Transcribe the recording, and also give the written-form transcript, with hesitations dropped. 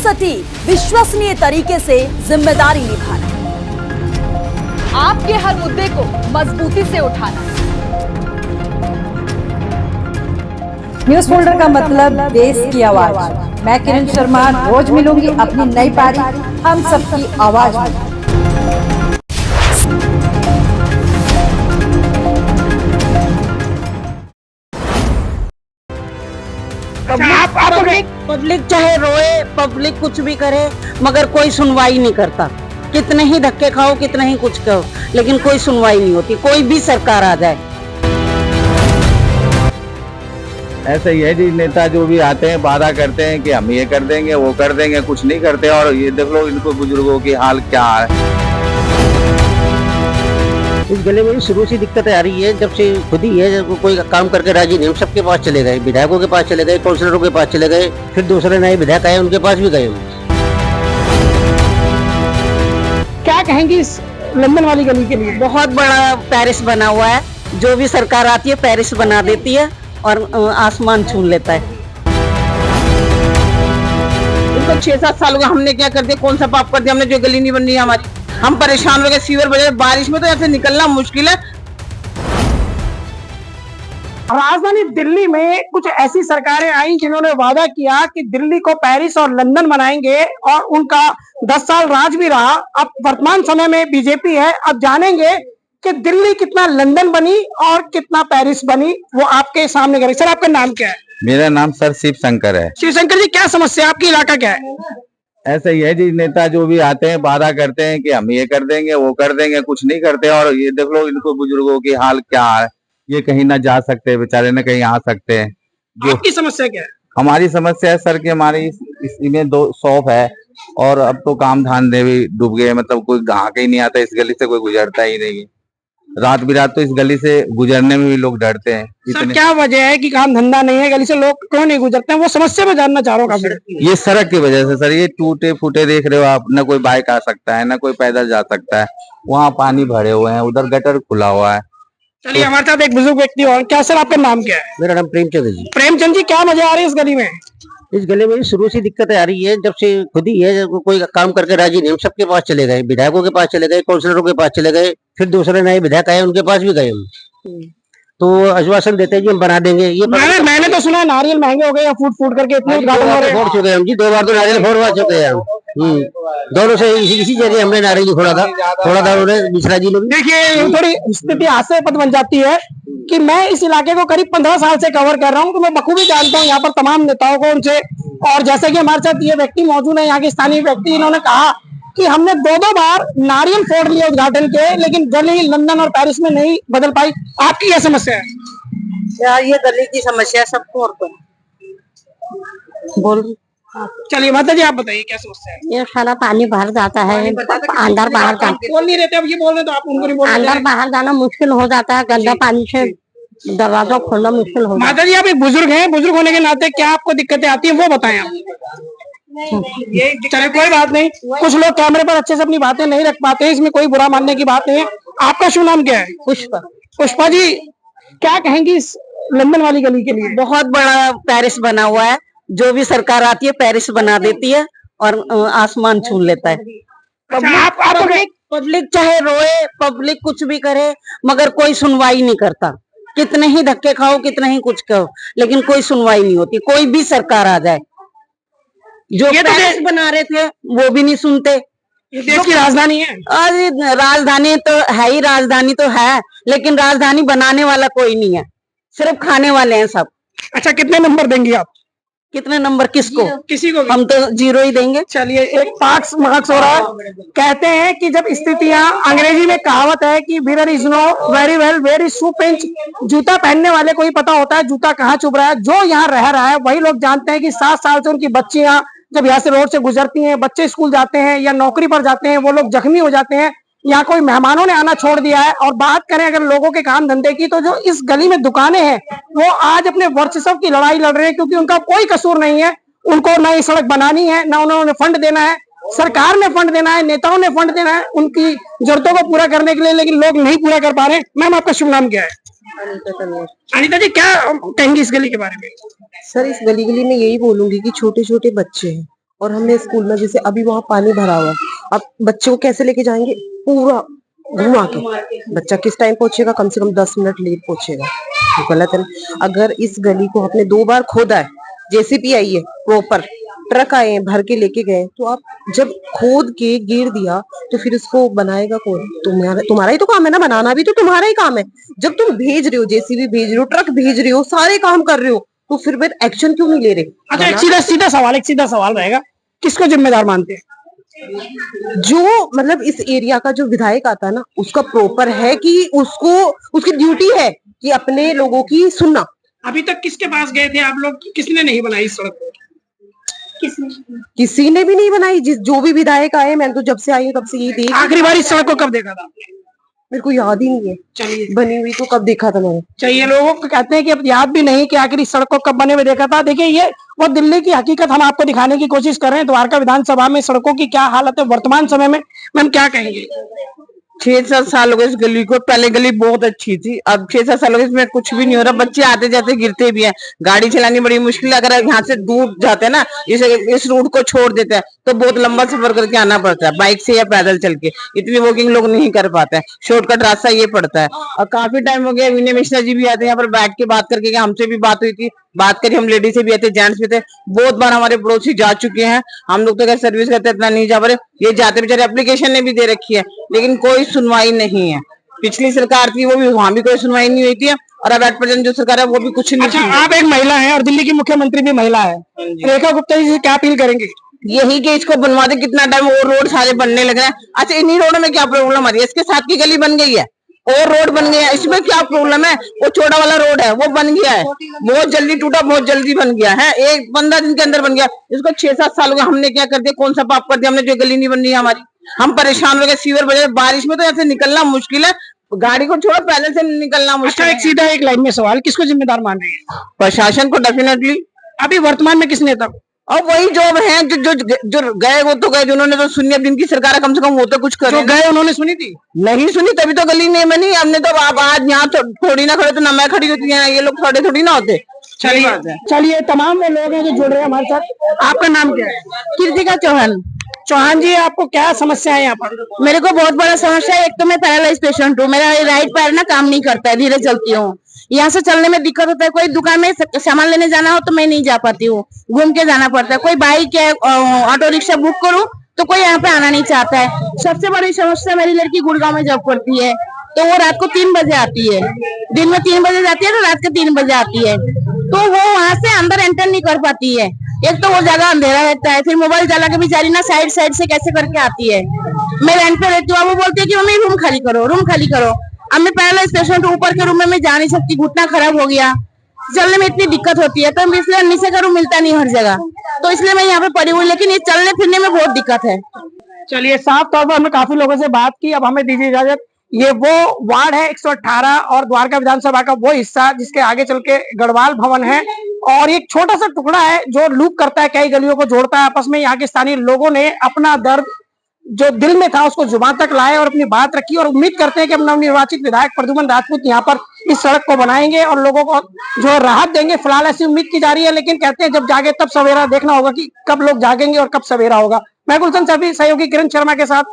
सटीक विश्वसनीय तरीके से जिम्मेदारी निभाना, आपके हर मुद्दे को मजबूती से उठाना। न्यूज फोल्डर का मतलब देश की आवाज। मैं किरण शर्मा रोज मिलूंगी अपनी नई पारी हम सबकी आवाज में। पब्लिक चाहे रोए, पब्लिक कुछ भी करे, मगर कोई सुनवाई नहीं करता। कितने ही धक्के खाओ, कितने ही कुछ करो, लेकिन कोई सुनवाई नहीं होती। कोई भी सरकार आ जाए, ऐसा ही है जी। नेता जो भी आते हैं वादा करते हैं कि हम ये कर देंगे, वो कर देंगे, कुछ नहीं करते। और ये देख लो इनको बुजुर्गों की हाल क्या है। इस गले में भी शुरू से दिक्कतें आ रही है, जब से खुद ही है। जब कोई काम करके राजी नहीं, हम सबके पास चले गए, विधायकों के पास चले गए, काउंसिलरों के पास चले गए, फिर दूसरे नए विधायक आए, उनके पास भी गए। क्या कहेंगी इस लंदन वाली गली के लिए? बहुत बड़ा पेरिस बना हुआ है। जो भी सरकार आती है पेरिस बना देती है और आसमान छू लेता है। इनको 6-7 साल हो गए, हमने क्या कर दिया, कौन सा पाप कर दिया हमने जो गली नहीं बन रही है हमारी? हम परेशान हो गए, सीवर बजे बारिश में तो ऐसे निकलना मुश्किल है। राजधानी दिल्ली में कुछ ऐसी सरकारें आई जिन्होंने वादा किया कि दिल्ली को पेरिस और लंदन बनाएंगे, और उनका 10 साल राज भी रहा। अब वर्तमान समय में बीजेपी है। अब जानेंगे कि दिल्ली कितना लंदन बनी और कितना पेरिस बनी, वो आपके सामने करें। सर, आपका नाम क्या है? मेरा नाम सर शिव शंकर है। शिव शंकर जी, क्या समस्या, आपकी इलाका क्या है? ऐसा ही है जी। नेता जो भी आते हैं वादा करते हैं कि हम ये कर देंगे, वो कर देंगे, कुछ नहीं करते। और ये देख लो इनको बुजुर्गों की हाल क्या है। ये कहीं ना जा सकते, बेचारे न कहीं आ सकते हैं। जो आपकी समस्या क्या है? हमारी समस्या है सर कि हमारी इसमें 2 शॉप है, और अब तो काम धंधे भी डूब गए। मतलब कोई ग्राहक ही नहीं आता, इस गली से कोई गुजरता ही नहीं है। रात बिरात तो इस गली से गुजरने में भी लोग डरते हैं। सर, क्या वजह है कि काम धंधा नहीं है, गली से लोग क्यों नहीं गुजरते हैं? वो समस्या में जानना चाह रहा हूँ। ये सड़क की वजह से सर। ये टूटे फूटे देख रहे हो आप, न कोई बाइक आ सकता है, न कोई पैदल जा सकता है। वहाँ पानी भरे हुए हैं, उधर गटर खुला हुआ है। चलिए, हमारे साथ एक बुजुर्ग व्यक्ति और। क्या सर, आपका नाम क्या है? मेरा नाम प्रेमचंद जी। प्रेमचंद जी, क्या वजह आ रही है इस गली में? इस गले में भी शुरू से दिक्कतें आ रही है, जब से खुद ही है। जब कोई काम करके राजी नहीं, हम सबके पास चले गए, विधायकों के पास चले गए, काउंसिलरों के पास चले गए, फिर दूसरे नए विधायक आए, उनके पास भी गए हम। तो आश्वासन देते हैं जी हम बना देंगे। ये मैंने तो सुना है नारियल महंगे हो गए, फूट फूट करके इतने उद्घाटन हो रहे हैं। फोड़ चुके हैं हम जी, 2 बार तो नारियल फोड़वा चुके हैं हम। दोनों से इसी जगह हमने नारियल फोड़ा था उन्होंने मिश्रा जी लोग। देखिए, थोड़ी स्थिति हास्यास्पद बन जाती है कि मैं इस इलाके को करीब 15 साल से कवर कर रहा हूँ, तो मैं बखूबी जानता हूँ यहाँ पर तमाम नेताओं को, उनसे। और जैसे कि हमारे साथ ये व्यक्ति मौजूद है, यहाँ के स्थानीय व्यक्ति, इन्होंने कहा कि हमने 2-2 बार नारियल फोड़ लिया उद्घाटन के, लेकिन गली लंदन और पेरिस में नहीं बदल पाई। आपकी क्या समस्या है? क्या ये गली की समस्या सबको और बोल। चलिए माता जी, आप बताइए क्या समस्या है? ये सारा पानी भर जाता है, अंदर बाहर जाना। बोल नहीं रहते, अब ये बोल रहे तो आप उनको नहीं बोल रहे। अंदर बाहर जाना मुश्किल हो जाता है, गंदा पानी से दरवाजा खोलना मुश्किल हो जाता माता जी, आप एक बुजुर्ग हैं, बुजुर्ग होने के नाते क्या आपको दिक्कतें आती है, वो बताएं आप। चलिए, कोई बात नहीं। कुछ लोग कैमरे पर अच्छे से अपनी बातें नहीं रख पाते, इसमें कोई बुरा मानने की बात नहीं है। आपका शुभ नाम क्या है? पुष्पा। पुष्पा जी, क्या कहेंगी इस लंदन वाली गली के लिए? बहुत बड़ा पेरिस बना हुआ है। जो भी सरकार आती है पेरिस बना देती है और आसमान छू लेता है। पब्लिक चाहे रोए, पब्लिक कुछ भी करे, मगर कोई सुनवाई नहीं करता। कितने ही धक्के खाओ, कितने ही कुछ करो, लेकिन कोई सुनवाई नहीं होती। कोई भी सरकार आ जाए, जो पेरिस बना रहे थे वो भी नहीं सुनते। ये देश की राजधानी है। अरे राजधानी तो है ही, राजधानी तो है, लेकिन राजधानी बनाने वाला कोई नहीं है, सिर्फ खाने वाले हैं सब। अच्छा, कितने नंबर देंगी आप? कितने नंबर किसको? किसी को भी? हम तो 0 ही देंगे। चलिए, एक पार्ट्स मार्क्स हो रहा है। कहते हैं कि जब स्थितियां, अंग्रेजी में कहावत है कि where is no very well where is shoe pinch. जूता पहनने वाले को ही पता होता है जूता कहाँ चुभ रहा है। जो यहाँ रह रहा है वही लोग जानते हैं कि 7 साल से उनकी बच्चियां जब यहाँ से रोड से गुजरती हैं, बच्चे स्कूल जाते हैं या नौकरी पर जाते हैं, वो लोग जख्मी हो जाते हैं। यहाँ कोई मेहमानों ने आना छोड़ दिया है। और बात करें अगर लोगों के काम धंधे की, तो जो इस गली में दुकानें हैं वो आज अपने वर्चस्व की लड़ाई लड़ रहे हैं, क्योंकि उनका कोई कसूर नहीं है। उनको ना ये सड़क बनानी है, ना उन्होंने फंड देना है। सरकार ने फंड देना है, नेताओं ने फंड देना है उनकी जरूरतों को पूरा करने के लिए, लेकिन लोग नहीं पूरा कर पा रहे। मैम, आपका शुभ नाम क्या है? अनिता जी, क्या कहेंगी इस गली के बारे में? सर, इस गली में यही बोलूंगी कि छोटे छोटे बच्चे हैं और हमने स्कूल में जैसे अभी वहाँ पानी भरा हुआ है, अब बच्चों को कैसे लेके जाएंगे, पूरा घुमा के बच्चा किस टाइम पहुंचेगा, कम से कम 10 मिनट लेट पहुंचेगा, तो गलत है ना। अगर इस गली को आपने 2 बार खोदा है, जेसीबी आई है, प्रॉपर ट्रक आए हैं भर के लेके गए, तो आप जब खोद के गिर दिया तो फिर उसको बनाएगा कौन? तुम्हारा ही तो काम है ना, बनाना भी तो तुम्हारा ही काम है। जब तुम भेज रहे हो, जेसीबी भेज रहे हो, ट्रक भेज रहे हो, सारे काम कर रहे हो, तो फिर एक्शन क्यों नहीं ले रहे? अच्छा, एक सीधा सवाल रहेगा, किसको जिम्मेदार मानते हैं? जो मतलब इस एरिया का जो विधायक आता है ना, उसका प्रॉपर है कि उसको, उसकी ड्यूटी है कि अपने लोगों की सुनना। अभी तक किसके पास गए थे आप लोग, किसने नहीं बनाई इस सड़क को? किसी ने भी नहीं बनाई। जो भी विधायक आए, मैं तो जब से आई हूँ तब से यही देख। आखिरी बार इस सड़क को कब देखा था? मेरे को याद ही नहीं है, चलिए बनी हुई तो कब देखा था मैंने। चाहिए, लोगों को कहते हैं कि अब याद भी नहीं कि आखिर इस सड़क को कब बने हुए देखा था। देखिए, ये वो दिल्ली की हकीकत हम आपको दिखाने की कोशिश कर रहे हैं। द्वारका विधानसभा में सड़कों की क्या हालत है वर्तमान समय में, मैम क्या कहेंगे? 6-7 साल हो गए इस गली को। पहले गली बहुत अच्छी थी, अब 6-7 साल हो गए इसमें कुछ भी नहीं हो रहा। बच्चे आते जाते गिरते भी हैं, गाड़ी चलानी बड़ी मुश्किल है। अगर यहाँ से दूर जाते हैं ना, इस रूट को छोड़ देते हैं तो बहुत लंबा सफर करके आना पड़ता है, बाइक से या पैदल चल के। इतनी वॉकिंग लोग नहीं कर पाते हैं, शॉर्टकट रास्ता ये पड़ता है। और काफी टाइम हो गया, विनय मिश्रा जी भी आते हैं यहाँ पर बैठ के बात करके, हमसे भी बात हुई थी, बात करी, हम लेडीज से भी आते, जेंट्स भी थे। बहुत बार हमारे पड़ोसी जा चुके हैं, हम लोग तो अगर सर्विस करते इतना नहीं जा पा रहे। ये जाते बेचारे एप्लीकेशन ने भी दे रखी है, लेकिन कोई सुनवाई नहीं है। पिछली सरकार थी, वो भी, वहां भी कोई सुनवाई नहीं हुई थी, और अब एट प्रेजेंट जो सरकार है वो भी कुछ नहीं। अच्छा, आप एक महिला है और दिल्ली की मुख्यमंत्री भी महिला है, रेखा गुप्ता जी से क्या अपील करेंगे? यही कि इसको बनवा दे, कितना टाइम, और रोड सारे बनने लग रहे हैं। अच्छा, इन्हीं रोडों में क्या प्रॉब्लम आ रही है? इसके साथ की गली बन गई है और रोड बन गया है, इसमें क्या प्रॉब्लम है? वो छोटा वाला रोड है वो बन गया है, बहुत जल्दी टूटा, बहुत जल्दी बन गया है, 15 दिन के अंदर बन गया। इसको 6-7 साल हो गए, हमने क्या कर दिया, कौन सा पाप कर दिया हमने जो गली नहीं बन रही है हमारी? हम परेशान हो गए, सीवर बजे, बारिश में तो ऐसे निकलना मुश्किल है, गाड़ी को छोड़ो पैदल से निकलना मुश्किल। अच्छा, एक सीधा एक लाइन में सवाल, किसको जिम्मेदार मान रहे हैं? प्रशासन को डेफिनेटली। अभी वर्तमान में किस नेता को? और वही जॉब है जो गए, वो तो गए, जिन्होंने तो सुनी, अब जिनकी सरकार है कम से कम वो तो कुछ करे। जो गए उन्होंने सुनी थी? नहीं सुनी, तभी तो गली नहीं बनी। हमने तो आप आज यहाँ थोड़ी ना खड़े तो ना मैं खड़ी होती है, ये लोग खड़े थोड़ी ना होते। चलिए, तमाम वो लोग हैं जो जुड़ रहे हैं हमारे साथ। आपका नाम क्या है? कृतिका चौहान। चौहान जी, आपको क्या समस्या है यहाँ पर? मेरे को बहुत बड़ा समस्या है। एक तो मैं पैरालाइज पेशेंट हूँ, मेरा राइट पैर ना काम नहीं करता है, धीरे चलती हूँ, यहाँ से चलने में दिक्कत होता है। कोई दुकान में सामान लेने जाना हो तो मैं नहीं जा पाती हूँ, घूम के जाना पड़ता है। कोई बाइक या ऑटो रिक्शा बुक करूँ तो कोई यहाँ पे आना नहीं चाहता है। सबसे बड़ी समस्या, मेरी लड़की गुड़गांव में जॉब करती है, तो वो रात को 3 बजे आती है, दिन में 3 बजे जाती है तो रात के 3 बजे आती है, तो वो वहां से अंदर एंटर नहीं कर पाती है। एक तो वो ज्यादा अंधेरा रहता है, फिर मोबाइल चला के बेचारी ना साइड से कैसे करके आती है। मैं रेंट पे रहती हूँ, वो बोलती है कि मम्मी रूम खाली करो, रूम खाली करो। अब मैं पैरालाइज पेशेंट, ऊपर के रूम में मैं जा नहीं सकती, घुटना खराब हो गया, चलने में इतनी दिक्कत होती है, तो इसलिए नीचे का रूम मिलता नहीं हर जगह, तो इसलिए मैं यहाँ पे पड़ी हुई, लेकिन ये चलने फिरने में बहुत दिक्कत है। चलिए, साफ तौर पर हमने काफी लोगों से बात की, अब हमें दीजिए इजाजत। ये वो वार्ड है 118 और द्वारका विधानसभा का वो हिस्सा जिसके आगे चल के गढ़वाल भवन है, और एक छोटा सा टुकड़ा है जो लूप करता है, कई गलियों को जोड़ता है आपस में। यहाँ के स्थानीय लोगों ने अपना दर्द जो दिल में था उसको जुबान तक लाए और अपनी बात रखी, और उम्मीद करते हैं कि नवनिर्वाचित विधायक प्रद्युमन राजपूत यहाँ पर इस सड़क को बनाएंगे और लोगों को जो राहत देंगे। फिलहाल ऐसी उम्मीद की जा रही है, लेकिन कहते हैं जब जागे तब सवेरा, देखना होगा कि कब लोग जागेंगे और कब सवेरा होगा। मैं गुलशन सफी, सहयोगी किरण शर्मा के साथ